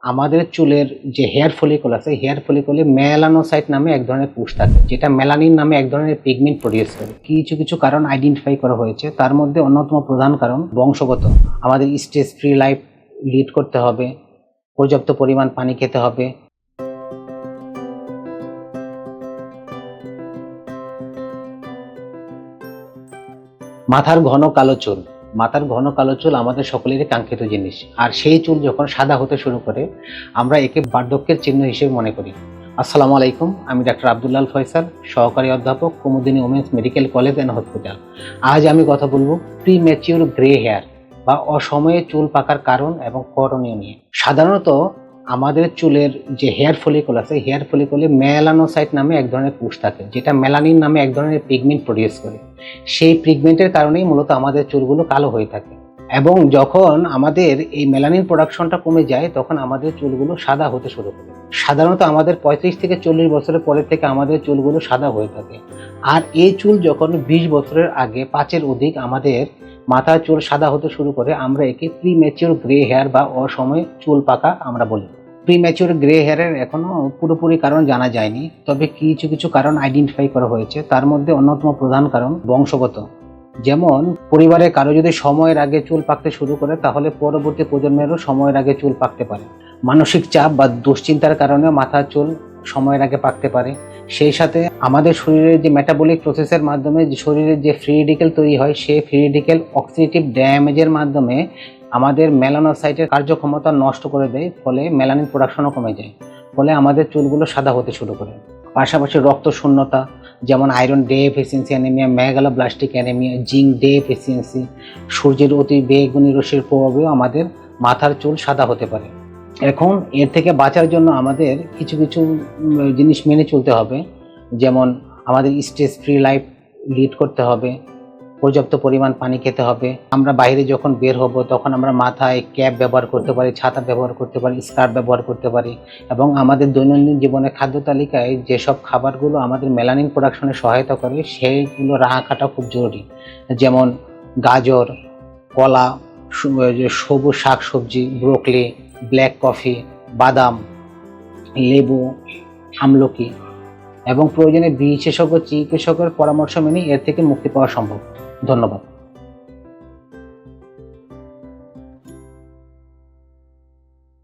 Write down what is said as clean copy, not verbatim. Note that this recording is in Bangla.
আমাদের চুলের যে হেয়ার ফলিকল আছে, হেয়ার ফলিকলে মেলানোসাইট নামে এক ধরনের কোষ থাকে, যেটা মেলানিন নামে এক ধরনের পিগমেন্ট প্রডিউস করে। কিছু কিছু কারণ আইডেন্টিফাই করা হয়েছে, তার মধ্যে অন্যতম প্রধান কারণ বংশগত। আমাদের স্ট্রেস ফ্রি লাইফ লিড করতে হবে, পর্যাপ্ত পরিমাণ পানি খেতে হবে। মাথার ঘন কালো চুল, মাথার ঘন কালো চুল আমাদের সকলেরই কাঙ্ক্ষিত জিনিস, আর সেই চুল যখন সাদা হতে শুরু করে আমরা একে বার্ধক্যের চিহ্ন হিসেবে মনে করি। আসসালামু আলাইকুম, আমি ডাক্তার আব্দুল্লাহ ফয়সাল, সহকারী অধ্যাপক, Kumudini women's medical college and hospital. আজ আমি কথা বলবো প্রিম্যাচিউর গ্রে হেয়ার বা অসময়ে চুল পাকার কারণ এবং করণীয় নিয়ে। সাধারণত আমাদের চুলের যে হেয়ার ফলিকল আছে, হেয়ার ফলিকলে মেলানোসাইট নামে এক ধরনের কোষ থাকে, যেটা মেলানিন নামে এক ধরনের পিগমেন্ট প্রডিউস করে। সেই পিগমেন্টের কারণেই মূলত আমাদের চুলগুলো কালো হয়ে থাকে, এবং যখন আমাদের এই মেলানিন প্রোডাকশনটা কমে যায় তখন আমাদের চুলগুলো সাদা হতে শুরু করে। সাধারণত আমাদের 35 থেকে 40 বছরের পরে থেকে আমাদের চুলগুলো সাদা হয়ে থাকে, আর এই চুল যখন 20 বছরের আগে 5-এর অধিক আমাদের মাথার চুল সাদা হতে শুরু করে আমরা একে প্রিম্যাচিউর গ্রে হেয়ার বা অসময়ে চুল পাকা আমরা বলি। প্রিম্যাচিউর গ্রে হেয়ারের এখনো পুরোপুরি কারণ জানা যায়নি, তবে কিছু কিছু কারণ আইডেন্টিফাই করা হয়েছে, তার মধ্যে অন্যতম প্রধান কারণ বংশগত। যেমন পরিবারে কারো যদি সময়ের আগে চুল পাকতে শুরু করে তাহলে পরবর্তী প্রজন্মেরও সময়ের আগে চুল পাকতে পারে। মানসিক চাপ বা দুশ্চিন্তার কারণেও মাথার চুল সময়ের আগে পাকতে পারে। সেই সাথে আমাদের শরীরের যে মেটাবলিক প্রসেসের মাধ্যমে যে শরীরের যে ফ্রি রেডিকেল তৈরি হয়, সেই ফ্রি রেডিকেল অক্সিডেটিভ ড্যামেজের মাধ্যমে আমাদের মেলানোসাইটের কার্যক্ষমতা নষ্ট করে দেয়, ফলে মেলানিন প্রোডাকশনও কমে যায়, ফলে আমাদের চুলগুলো সাদা হতে শুরু করে। পাশাপাশি রক্ত শূন্যতা, যেমন iron deficiency anaemia, megaloblastic anaemia, zinc deficiency, সূর্যের অতি বেগুনি রশ্মির প্রভাবেও আমাদের মাথার চুল সাদা হতে পারে। এখন এর থেকে বাঁচার জন্য আমাদের কিছু কিছু জিনিস মেনে চলতে হবে, যেমন আমাদের স্ট্রেস ফ্রি লাইফ লিড করতে হবে, পর্যাপ্ত পরিমাণ পানি খেতে হবে। আমরা বাইরে যখন বের হব তখন আমরা মাথায় ক্যাপ ব্যবহার করতে পারি, ছাতা ব্যবহার করতে পারি, স্কার্ফ ব্যবহার করতে পারি, এবং আমাদের দৈনন্দিন জীবনে খাদ্য তালিকায় যেসব খাবারগুলো আমাদের মেলানিন প্রোডাকশনে সহায়তা করে সেইগুলো রাখাটা খুব জরুরি। যেমন গাজর, কলা, সবুজ শাক সবজি, ব্রোকলি, ব্ল্যাক কফি, বাদাম, লেবু, আমলকি, এবং প্রয়োজনে বিশেষজ্ঞ চিকিৎসকের পরামর্শ মেনে এর থেকে মুক্তি পাওয়া সম্ভব। ধন্যবাদ।